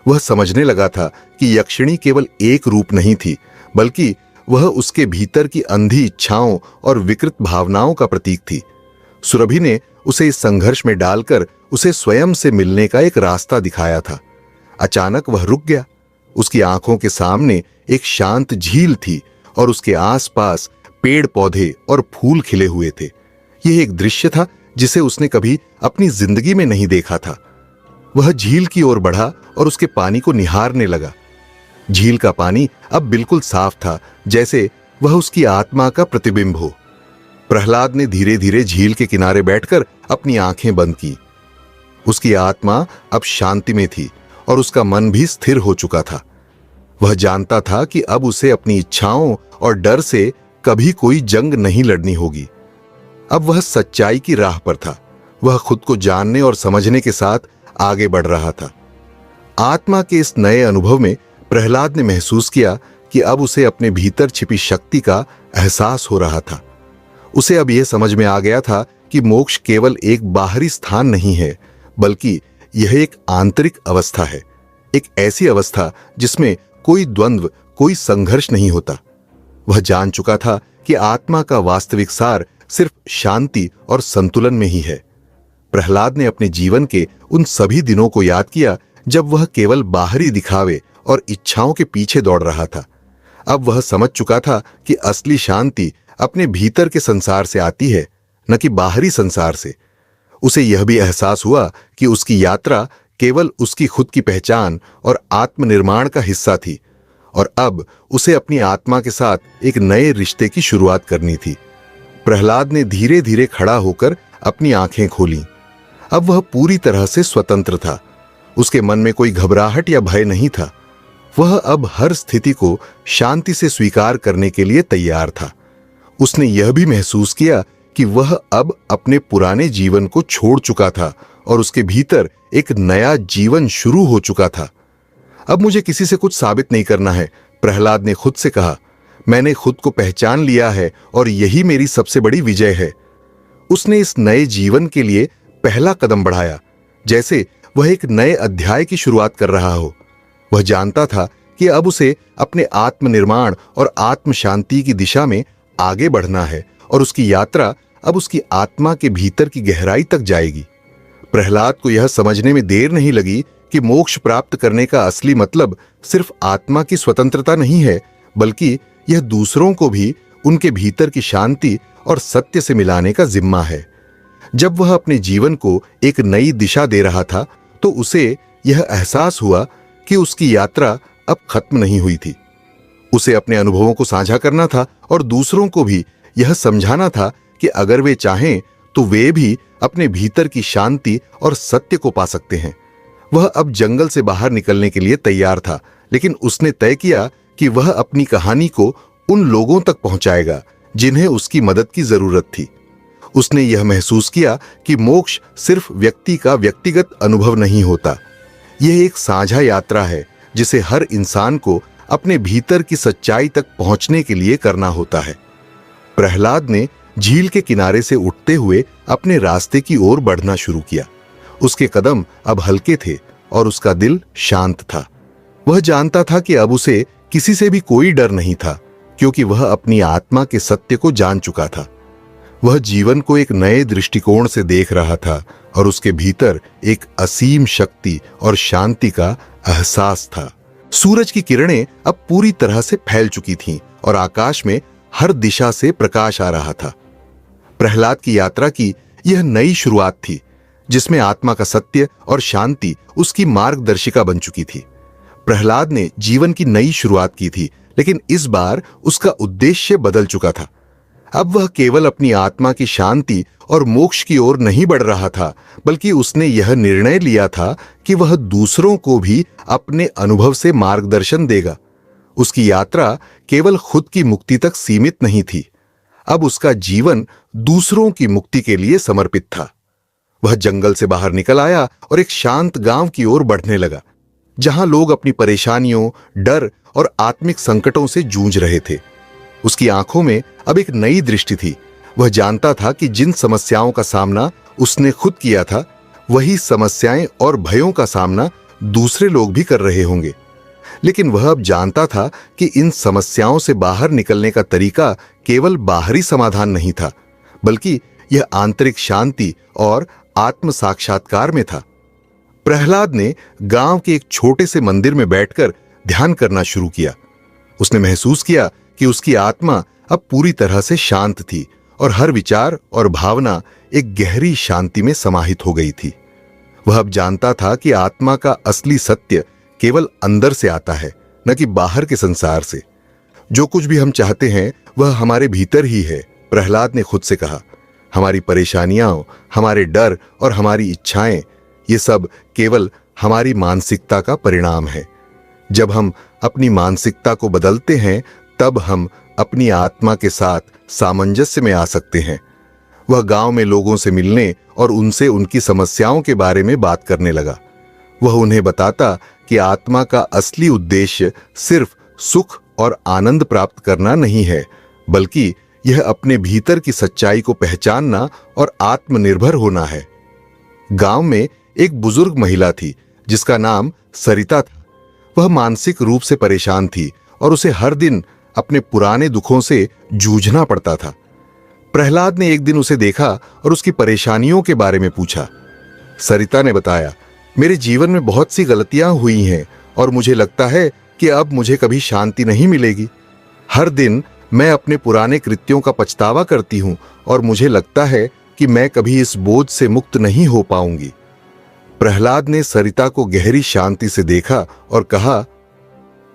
वह समझने लगा था कि यक्षिणी केवल एक रूप नहीं थी, बल्कि वह उसके भीतर की अंधी इच्छाओं और विकृत भावनाओं का प्रतीक थी। सुरभि ने उसे इस संघर्ष में डालकर उसे स्वयं से मिलने का एक रास्ता दिखाया था। अचानक वह रुक गया। उसकी आंखों के सामने एक शांत झील थी और उसके आसपास पेड़ पौधे और फूल खिले हुए थे। यह एक दृश्य था जिसे उसने कभी अपनी जिंदगी में नहीं देखा था। वह झील की ओर बढ़ा और उसके पानी को निहारने लगा। झील का पानी अब बिल्कुल साफ था, जैसे वह उसकी आत्मा का प्रतिबिंब हो। प्रहलाद ने धीरे धीरे झील के किनारे बैठकर अपनी आंखें बंद की। उसकी आत्मा अब शांति में थी और उसका मन भी स्थिर हो चुका था। वह जानता था कि अब उसे अपनी इच्छाओं और डर से कभी कोई जंग नहीं लड़नी होगी। अब वह सच्चाई की राह पर था। वह खुद को जानने और समझने के साथ आगे बढ़ रहा था। आत्मा के इस नए अनुभव में प्रहलाद ने महसूस किया कि अब उसे अपने भीतर छिपी शक्ति का एहसास हो रहा था। उसे अब यह समझ में आ गया था कि मोक्ष केवल एक बाहरी स्थान नहीं है, बल्कि यह एक आंतरिक अवस्था है, एक ऐसी अवस्था जिसमें कोई द्वंद्व, कोई संघर्ष नहीं होता। वह जान चुका था कि आत्मा का वास्तविक सार सिर्फ शांति और संतुलन में ही है। प्रहलाद ने अपने जीवन के उन सभी दिनों को याद किया जब वह केवल बाहरी दिखावे और इच्छाओं के पीछे दौड़ रहा था। अब वह समझ चुका था कि असली शांति अपने भीतर के संसार से आती है, न कि बाहरी संसार से। उसे यह भी एहसास हुआ कि उसकी यात्रा केवल उसकी खुद की पहचान और आत्मनिर्माण का हिस्सा थी और अब उसे अपनी आत्मा के साथ एक नए रिश्ते की शुरुआत करनी थी। प्रहलाद ने धीरे धीरे खड़ा होकर अपनी आंखें खोलीं। अब वह पूरी तरह से स्वतंत्र था। उसके मन में कोई घबराहट या भय नहीं था। वह अब हर स्थिति को शांति से स्वीकार करने के लिए तैयार था। उसने यह भी महसूस किया कि वह अब अपने पुराने जीवन को छोड़ चुका था और उसके भीतर एक नया जीवन शुरू हो चुका था। अब मुझे किसी से कुछ साबित नहीं करना है, प्रहलाद ने खुद से कहा। मैंने खुद को पहचान लिया है और यही मेरी सबसे बड़ी विजय है। उसने इस नए जीवन के लिए पहला कदम बढ़ाया, जैसे वह एक नए अध्याय की शुरुआत कर रहा हो। वह जानता था कि अब उसे अपने आत्मनिर्माण और आत्म शांति की दिशा में आगे बढ़ना है और उसकी यात्रा अब उसकी आत्मा के भीतर की गहराई तक जाएगी। प्रहलाद को यह समझने में देर नहीं लगी कि मोक्ष प्राप्त करने का असली मतलब सिर्फ आत्मा की स्वतंत्रता नहीं है, बल्कि यह दूसरों को भी उनके भीतर की शांति और सत्य से मिलाने का जिम्मा है। जब वह अपने जीवन को एक नई दिशा दे रहा था, तो उसे यह एहसास हुआ कि उसकी यात्रा अब खत्म नहीं हुई थी। उसे अपने अनुभवों को साझा करना था और दूसरों को भी यह समझाना था कि अगर वे चाहें तो वे भी अपने भीतर की शांति और सत्य को पा सकते हैं। वह अब जंगल से बाहर निकलने के लिए तैयार था, लेकिन उसने तय किया कि वह अपनी कहानी को उन लोगों तक पहुंचाएगा जिन्हें उसकी मदद की जरूरत थी। उसने यह महसूस किया कि मोक्ष सिर्फ व्यक्ति का व्यक्तिगत अनुभव नहीं होता, यह एक साझा यात्रा है जिसे हर इंसान को अपने भीतर की सच्चाई तक पहुंचने के लिए करना होता है। प्रहलाद ने झील के किनारे से उठते हुए अपने रास्ते की ओर बढ़ना शुरू किया। उसके कदम अब हल्के थे और उसका दिल शांत था। वह जानता था कि अब उसे किसी से भी कोई डर नहीं था, क्योंकि वह अपनी आत्मा के सत्य को जान चुका था। वह जीवन को एक नए दृष्टिकोण से देख रहा था और उसके भीतर एक असीम शक्ति और शांति का एहसास था। सूरज की किरणें अब पूरी तरह से फैल चुकी थीं और आकाश में हर दिशा से प्रकाश आ रहा था। प्रहलाद की यात्रा की यह नई शुरुआत थी, जिसमें आत्मा का सत्य और शांति उसकी मार्गदर्शिका बन चुकी थी। प्रहलाद ने जीवन की नई शुरुआत की थी, लेकिन इस बार उसका उद्देश्य बदल चुका था। अब वह केवल अपनी आत्मा की शांति और मोक्ष की ओर नहीं बढ़ रहा था, बल्कि उसने यह निर्णय लिया था कि वह दूसरों को भी अपने अनुभव से मार्गदर्शन देगा। उसकी यात्रा केवल खुद की मुक्ति तक सीमित नहीं थी, अब उसका जीवन दूसरों की मुक्ति के लिए समर्पित था। वह जंगल से बाहर निकल आया और एक शांत गांव की ओर बढ़ने लगा, जहां लोग अपनी परेशानियों, डर और आत्मिक संकटों से जूझ रहे थे। उसकी आंखों में अब एक नई दृष्टि थी। वह जानता था कि जिन समस्याओं का सामना उसने खुद किया था, वही समस्याएं और भयों का सामना दूसरे लोग भी कर रहे होंगे। लेकिन वह अब जानता था कि इन समस्याओं से बाहर निकलने का तरीका केवल बाहरी समाधान नहीं था, बल्कि यह आंतरिक शांति और आत्म साक्षात्कार में था। प्रहलाद ने गांव के एक छोटे से मंदिर में बैठकर ध्यान करना शुरू किया। उसने महसूस किया कि उसकी आत्मा अब पूरी तरह से शांत थी और हर विचार और भावना एक गहरी शांति में समाहित हो गई थी। वह अब जानता था कि आत्मा का असली सत्य केवल अंदर से आता है, न कि बाहर के संसार से। जो कुछ भी हम चाहते हैं वह हमारे भीतर ही है, प्रहलाद ने खुद से कहा। हमारी परेशानियां, हमारे डर और हमारी इच्छाएं, ये सब केवल हमारी मानसिकता का परिणाम है। जब हम अपनी मानसिकता को बदलते हैं, तब हम अपनी आत्मा के साथ सामंजस्य में आ सकते हैं। वह गांव में लोगों से मिलने और उनसे उनकी समस्याओं के बारे में बात करने लगा। वह उन्हें बताता कि आत्मा का असली उद्देश्य सिर्फ सुख और आनंद प्राप्त करना नहीं है, बल्कि यह अपने भीतर की सच्चाई को पहचानना और आत्मनिर्भर होना है। गांव में एक बुजुर्ग महिला थी जिसका नाम सरिता था। वह मानसिक रूप से परेशान थी और उसे हर दिन अपने पुराने दुखों से जूझना पड़ता था। प्रहलाद ने एक दिन उसे देखा और उसकी परेशानियों के बारे में पूछा। सरिता ने बताया, मेरे जीवन में बहुत सी गलतियां हुई हैं और मुझे लगता है कि अब मुझे कभी शांति नहीं मिलेगी। हर दिन मैं अपने पुराने कृत्यों का पछतावा करती हूं और मुझे लगता है कि मैं कभी इस बोझ से मुक्त नहीं हो पाऊंगी। प्रहलाद ने सरिता को गहरी शांति से देखा और कहा,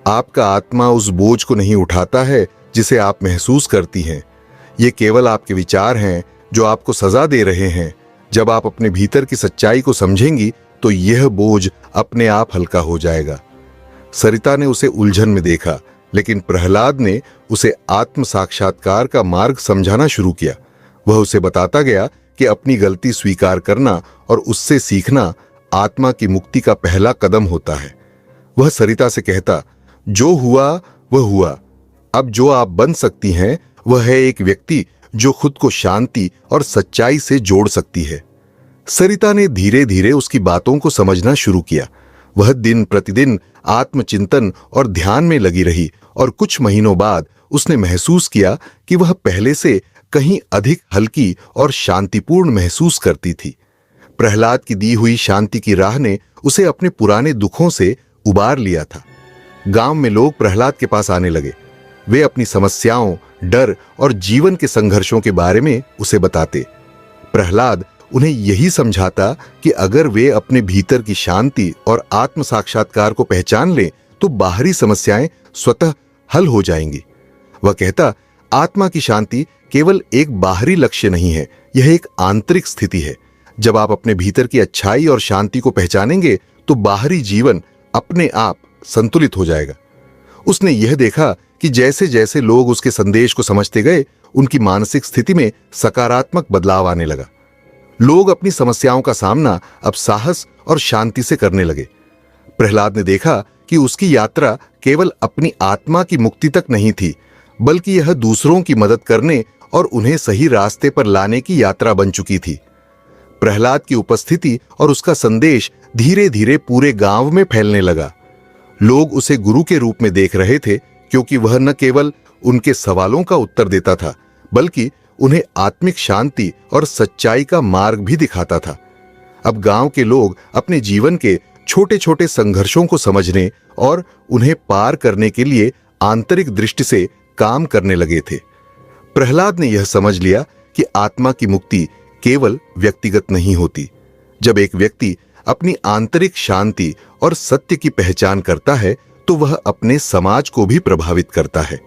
आपका आत्मा उस बोझ को नहीं उठाता है जिसे आप महसूस करती हैं। ये केवल आपके विचार हैं जो आपको सजा दे रहे हैं। जब आप अपने भीतर की सच्चाई को समझेंगी तो यह बोझ अपने आप हल्का हो जाएगा। सरिता ने उसे उलझन में देखा, लेकिन प्रहलाद ने उसे आत्म साक्षात्कार का मार्ग समझाना शुरू किया। वह उसे बताता गया कि अपनी गलती स्वीकार करना और उससे सीखना आत्मा की मुक्ति का पहला कदम होता है। वह सरिता से कहता, जो हुआ वह हुआ। अब जो आप बन सकती हैं वह है एक व्यक्ति जो खुद को शांति और सच्चाई से जोड़ सकती है। सरिता ने धीरे धीरे उसकी बातों को समझना शुरू किया। वह दिन प्रतिदिन आत्मचिंतन और ध्यान में लगी रही और कुछ महीनों बाद उसने महसूस किया कि वह पहले से कहीं अधिक हल्की और शांतिपूर्ण महसूस करती थी। प्रहलाद की दी हुई शांति की राह ने उसे अपने पुराने दुखों से उबार लिया था। गांव में लोग प्रहलाद के पास आने लगे। वे अपनी समस्याओं, डर और जीवन के संघर्षों के बारे में उसे बताते। प्रहलाद उन्हें यही समझाता कि अगर वे अपने भीतर की शांति और आत्म साक्षात्कार को पहचान लें तो बाहरी समस्याएं स्वतः हल हो जाएंगी। वह कहता, आत्मा की शांति केवल एक बाहरी लक्ष्य नहीं है, यह एक आंतरिक स्थिति है। जब आप अपने भीतर की अच्छाई और शांति को पहचानेंगे तो बाहरी जीवन अपने आप संतुलित हो जाएगा। उसने यह देखा कि जैसे जैसे लोग उसके संदेश को समझते गए, उनकी मानसिक स्थिति में सकारात्मक बदलाव आने लगा। लोग अपनी समस्याओं का सामना अब साहस और शांति से करने लगे। प्रहलाद ने देखा कि उसकी यात्रा केवल अपनी आत्मा की मुक्ति तक नहीं थी, बल्कि यह दूसरों की मदद करने और उन्हें सही रास्ते पर लाने की यात्रा बन चुकी थी। प्रहलाद की उपस्थिति और उसका संदेश धीरे धीरे पूरे गांव में फैलने लगा। लोग उसे गुरु के रूप में देख रहे थे, क्योंकि वह न केवल उनके सवालों का उत्तर देता था, बल्कि उन्हें आत्मिक शांति और सच्चाई का मार्ग भी दिखाता था। अब गांव के लोग अपने जीवन के छोटे छोटे संघर्षों को समझने और उन्हें पार करने के लिए आंतरिक दृष्टि से काम करने लगे थे। प्रहलाद ने यह समझ लिया कि आत्मा की मुक्ति केवल व्यक्तिगत नहीं होती। जब एक व्यक्ति अपनी आंतरिक शांति और सत्य की पहचान करता है तो वह अपने समाज को भी प्रभावित करता है।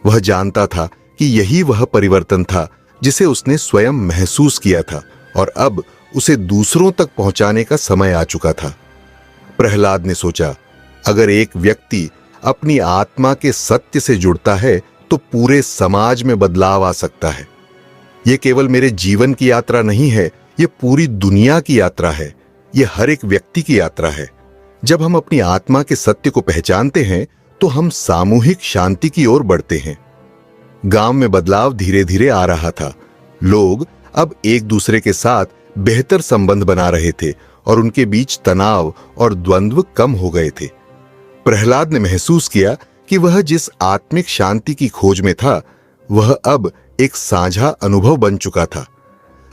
वह जानता था कि यही वह परिवर्तन था जिसे उसने स्वयं महसूस किया था और अब उसे दूसरों तक पहुंचाने का समय आ चुका था। प्रहलाद ने सोचा, अगर एक व्यक्ति अपनी आत्मा के सत्य से जुड़ता है तो पूरे समाज में बदलाव आ सकता है। यह केवल मेरे जीवन की यात्रा नहीं है, यह पूरी दुनिया की यात्रा है। यह हर एक व्यक्ति की यात्रा है। जब हम अपनी आत्मा के सत्य को पहचानते हैं तो हम सामूहिक शांति की ओर बढ़ते हैं। गांव में बदलाव धीरे धीरे आ रहा था। लोग अब एक दूसरे के साथ बेहतर संबंध बना रहे थे और उनके बीच तनाव और द्वंद्व कम हो गए थे। प्रहलाद ने महसूस किया कि वह जिस आत्मिक शांति की खोज में था, वह अब एक साझा अनुभव बन चुका था।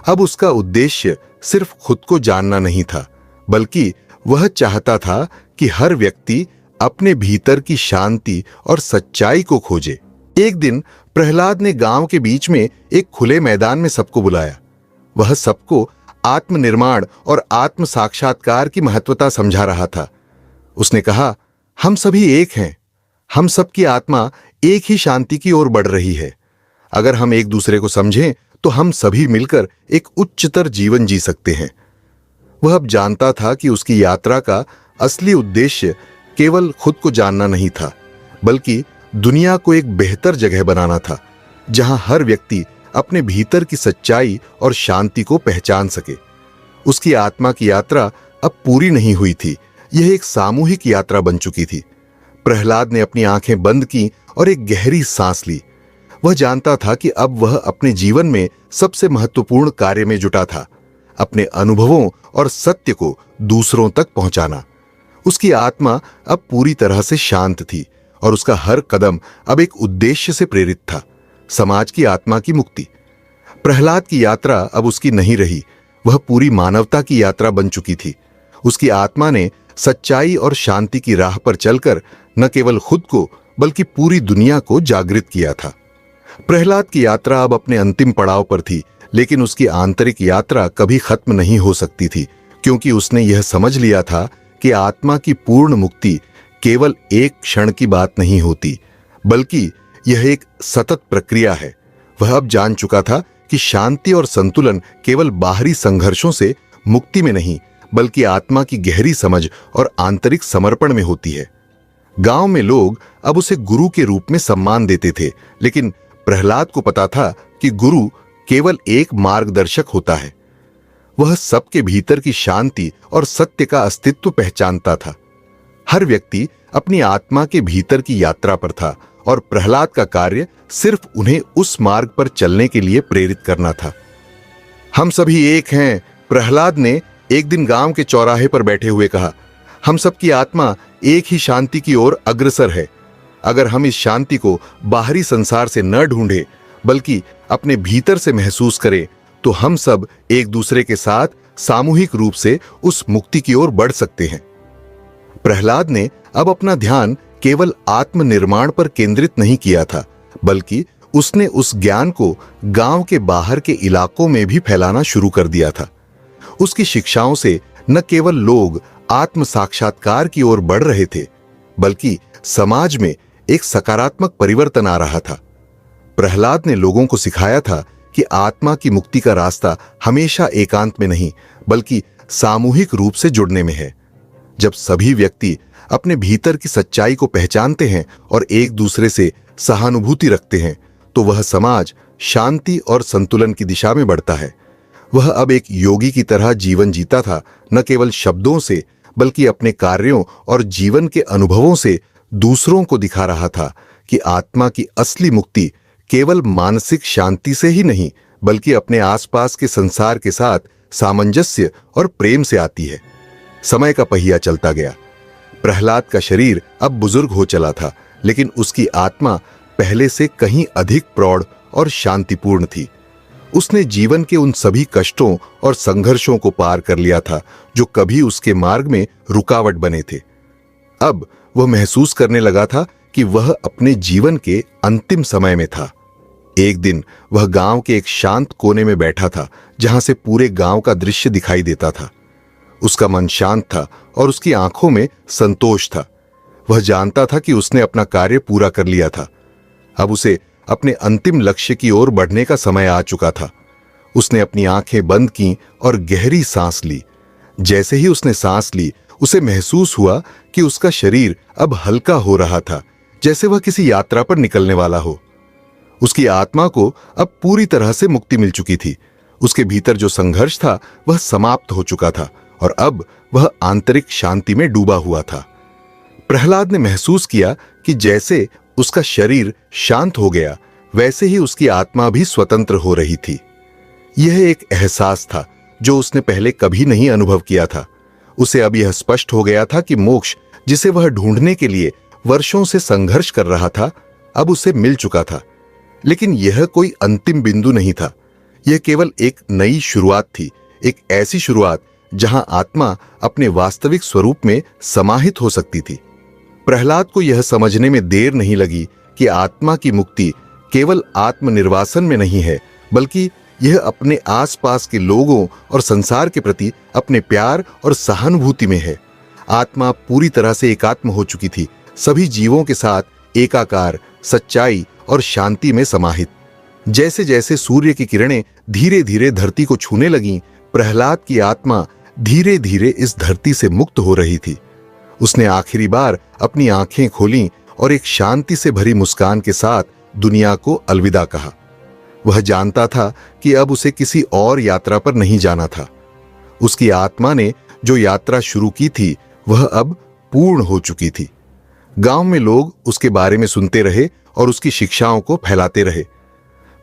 अब उसका उद्देश्य सिर्फ खुद को जानना नहीं था, बल्कि वह चाहता था कि हर व्यक्ति अपने भीतर की शांति और सच्चाई को खोजे। एक दिन प्रहलाद ने गांव के बीच में एक खुले मैदान में सबको बुलाया। वह सबको आत्मनिर्माण और आत्म साक्षात्कार की महत्वता समझा रहा था। उसने कहा, हम सभी एक हैं। हम सबकी आत्मा एक ही शांति की ओर बढ़ रही है। अगर हम एक दूसरे को समझें तो हम सभी मिलकर एक उच्चतर जीवन जी सकते हैं। वह अब जानता था कि उसकी यात्रा का असली उद्देश्य केवल खुद को जानना नहीं था, बल्कि दुनिया को एक बेहतर जगह बनाना था, जहां हर व्यक्ति अपने भीतर की सच्चाई और शांति को पहचान सके। उसकी आत्मा की यात्रा अब पूरी नहीं हुई थी, यह एक सामूहिक यात्रा बन चुकी थी। प्रहलाद ने अपनी आंखें बंद की और एक गहरी सांस ली। वह जानता था कि अब वह अपने जीवन में सबसे महत्वपूर्ण कार्य में जुटा था, अपने अनुभवों और सत्य को दूसरों तक पहुंचाना। उसकी आत्मा अब पूरी तरह से शांत थी और उसका हर कदम अब एक उद्देश्य से प्रेरित था, समाज की आत्मा की मुक्ति। प्रहलाद की यात्रा अब उसकी नहीं रही, वह पूरी मानवता की यात्रा बन चुकी थी। उसकी आत्मा ने सच्चाई और शांति की राह पर चलकर न केवल खुद को बल्कि पूरी दुनिया को जागृत किया था। प्रहलाद की यात्रा अब अपने अंतिम पड़ाव पर थी, लेकिन उसकी आंतरिक यात्रा कभी खत्म नहीं हो सकती थी, क्योंकि उसने यह समझ लिया था कि आत्मा की पूर्ण मुक्ति केवल एक क्षण की बात नहीं होती, बल्कि यह एक सतत प्रक्रिया है। वह अब जान चुका था कि शांति और संतुलन केवल बाहरी संघर्षों से मुक्ति में नहीं, बल्कि आत्मा की गहरी समझ और आंतरिक समर्पण में होती है। गांव में लोग अब उसे गुरु के रूप में सम्मान देते थे, लेकिन प्रहलाद को पता था कि गुरु केवल एक मार्गदर्शक होता है। वह सबके भीतर की शांति और सत्य का अस्तित्व पहचानता था। हर व्यक्ति अपनी आत्मा के भीतर की यात्रा पर था और प्रहलाद का कार्य सिर्फ उन्हें उस मार्ग पर चलने के लिए प्रेरित करना था। हम सभी एक हैं, प्रहलाद ने एक दिन गांव के चौराहे पर बैठे हुए कहा। हम सबकी आत्मा एक ही शांति की ओर अग्रसर है। अगर हम इस शांति को बाहरी संसार से न ढूंढे, बल्कि अपने भीतर से महसूस करें, तो हम सब एक दूसरे के साथ सामूहिक रूप से उस मुक्ति की ओर बढ़ सकते हैं। प्रहलाद ने अब अपना ध्यान केवल आत्मनिर्माण पर केंद्रित नहीं किया था, बल्कि उसने उस ज्ञान को गांव के बाहर के इलाकों में भी फैलाना शुरू कर दिया था। उसकी शिक्षाओं से न केवल लोग आत्म साक्षात्कार की ओर बढ़ रहे थे, बल्कि समाज में एक सकारात्मक परिवर्तन आ रहा था। प्रहलाद ने लोगों को सिखाया था कि आत्मा की मुक्ति का रास्ता हमेशा एकांत में नहीं, बल्कि सामूहिक रूप से जुड़ने में है। जब सभी व्यक्ति अपने भीतर की सच्चाई को पहचानते हैं और एक दूसरे से सहानुभूति रखते हैं, तो वह समाज शांति और संतुलन की दिशा में बढ़ता है। वह अब एक योगी की तरह जीवन जीता था, न केवल शब्दों से, बल्कि अपने कार्यों और जीवन के अनुभवों से दूसरों को दिखा रहा था कि आत्मा की असली मुक्ति केवल मानसिक शांति से ही नहीं, बल्कि अपने आसपास के संसार के साथ सामंजस्य और प्रेम से आती है। समय का पहिया चलता गया। प्रहलाद का शरीर अब बुजुर्ग हो चला था, लेकिन उसकी आत्मा पहले से कहीं अधिक प्रौढ़ और शांतिपूर्ण थी। उसने जीवन के उन सभी कष्टों और संघर्षों को पार कर लिया था जो कभी उसके मार्ग में रुकावट बने थे। अब वह महसूस करने लगा था कि वह अपने जीवन के अंतिम समय में था। एक दिन वह गांव के एक शांत कोने में बैठा था, जहां से पूरे गांव का दृश्य दिखाई देता था। उसका मन शांत था और उसकी आंखों में संतोष था। वह जानता था कि उसने अपना कार्य पूरा कर लिया था। अब उसे अपने अंतिम लक्ष्य की ओर बढ़ने का समय आ चुका था। उसने अपनी आंखें बंद की और गहरी सांस ली। जैसे ही उसने सांस ली, उसे महसूस हुआ कि उसका शरीर अब हल्का हो रहा था, जैसे वह किसी यात्रा पर निकलने वाला हो। उसकी आत्मा को अब पूरी तरह से मुक्ति मिल चुकी थी। उसके भीतर जो संघर्ष था वह समाप्त हो चुका था और अब वह आंतरिक शांति में डूबा हुआ था। प्रहलाद ने महसूस किया कि जैसे उसका शरीर शांत हो गया, वैसे ही उसकी आत्मा भी स्वतंत्र हो रही थी। यह एक एहसास था जो उसने पहले कभी नहीं अनुभव किया था। उसे अब यह स्पष्ट हो गया था कि मोक्ष, जिसे वह ढूंढने के लिए वर्षों से संघर्ष कर रहा था, अब उसे मिल चुका था। लेकिन यह कोई अंतिम बिंदु नहीं था। यह केवल एक नई शुरुआत थी, एक ऐसी शुरुआत जहां आत्मा अपने वास्तविक स्वरूप में समाहित हो सकती थी। प्रहलाद को यह समझने में देर नहीं लगी कि आत्मा की मुक्ति केवल आत्मनिर्वासन में नहीं है, बल्कि यह अपने आसपास के लोगों और संसार के प्रति अपने प्यार और सहानुभूति में है। आत्मा पूरी तरह से एकात्म हो चुकी थी, सभी जीवों के साथ एकाकार, सच्चाई और शांति में समाहित। जैसे जैसे सूर्य की किरणें धीरे धीरे धरती को छूने लगीं, प्रहलाद की आत्मा धीरे धीरे इस धरती से मुक्त हो रही थी। उसने आखिरी बार अपनी आंखें खोलीं और एक शांति से भरी मुस्कान के साथ दुनिया को अलविदा कहा। वह जानता था कि अब उसे किसी और यात्रा पर नहीं जाना था। उसकी आत्मा ने जो यात्रा शुरू की थी वह अब पूर्ण हो चुकी थी। गांव में लोग उसके बारे में सुनते रहे और उसकी शिक्षाओं को फैलाते रहे।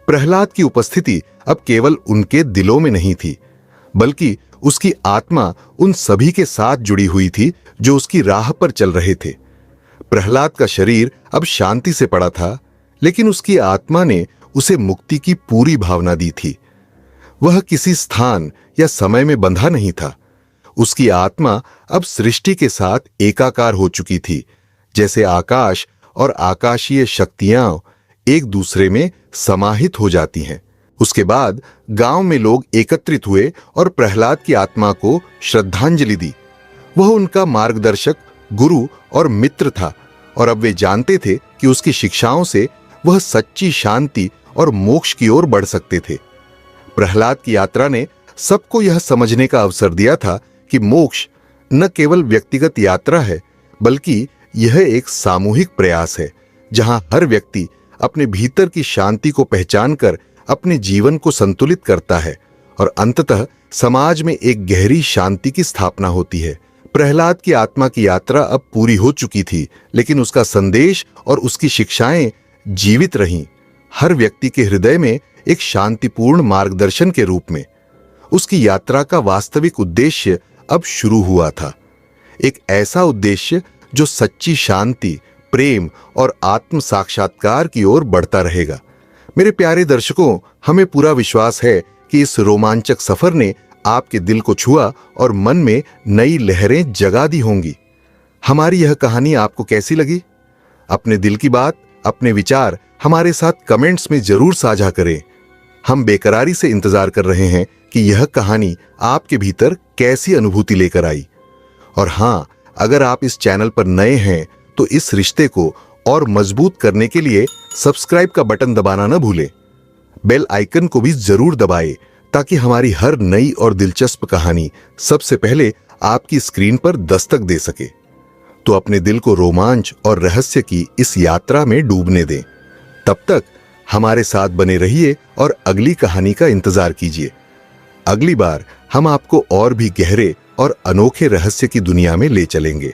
प्रहलाद की उपस्थिति अब केवल उनके दिलों में नहीं थी, बल्कि उसकी आत्मा उन सभी के साथ जुड़ी हुई थी जो उसकी राह पर चल रहे थे। प्रहलाद का शरीर अब शांति से पड़ा था, लेकिन उसकी आत्मा ने उसे मुक्ति की पूरी भावना दी थी। वह किसी स्थान या समय में बंधा नहीं था। उसकी आत्मा अब सृष्टि के साथ एकाकार हो चुकी थी, जैसे आकाश और आकाशीय शक्तियां एक दूसरे में समाहित हो जाती हैं। उसके बाद गांव में लोग एकत्रित हुए और प्रहलाद की आत्मा को श्रद्धांजलि दी। वह उनका मार्गदर्शक, गुरु और मित्र था और अब वे जानते थे कि उसकी शिक्षाओं से वह सच्ची शांति और मोक्ष की ओर बढ़ सकते थे। प्रहलाद की यात्रा ने सबको यह समझने का अवसर दिया था कि मोक्ष न केवल व्यक्तिगत यात्रा है, बल्कि यह एक सामूहिक प्रयास है, जहां हर व्यक्ति अपने भीतर की शांति को पहचान कर अपने जीवन को संतुलित करता है और अंततः समाज में एक गहरी शांति की स्थापना होती है। प्रहलाद की आत्मा की यात्रा अब पूरी हो चुकी थी, लेकिन उसका संदेश और उसकी शिक्षाएं जीवित रहीं, हर व्यक्ति के हृदय में एक शांतिपूर्ण मार्गदर्शन के रूप में। उसकी यात्रा का वास्तविक उद्देश्य अब शुरू हुआ था, एक ऐसा उद्देश्य जो सच्ची शांति, प्रेम और आत्म साक्षात्कार की ओर बढ़ता रहेगा। मेरे प्यारे दर्शकों, हमें पूरा विश्वास है कि इस रोमांचक सफर ने आपके दिल को छुआ और मन में नई लहरें जगा दी होंगी। हमारी यह कहानी आपको कैसी लगी? अपने दिल की बात, अपने विचार हमारे साथ कमेंट्स में जरूर साझा करें। हम बेकरारी से इंतजार कर रहे हैं कि यह कहानी आपके भीतर कैसी अनुभूति लेकर आई। और हां, अगर आप इस चैनल पर नए हैं तो इस रिश्ते को और मजबूत करने के लिए सब्सक्राइब का बटन दबाना न भूलें। बेल आइकन को भी जरूर दबाएं ताकि हमारी हर नई और दिलचस्प कहानी सबसे पहले आपकी स्क्रीन पर दस्तक दे सके। तो अपने दिल को रोमांच और रहस्य की इस यात्रा में डूबने दें। तब तक हमारे साथ बने रहिए और अगली कहानी का इंतजार कीजिए। अगली बार हम आपको और भी गहरे और अनोखे रहस्य की दुनिया में ले चलेंगे।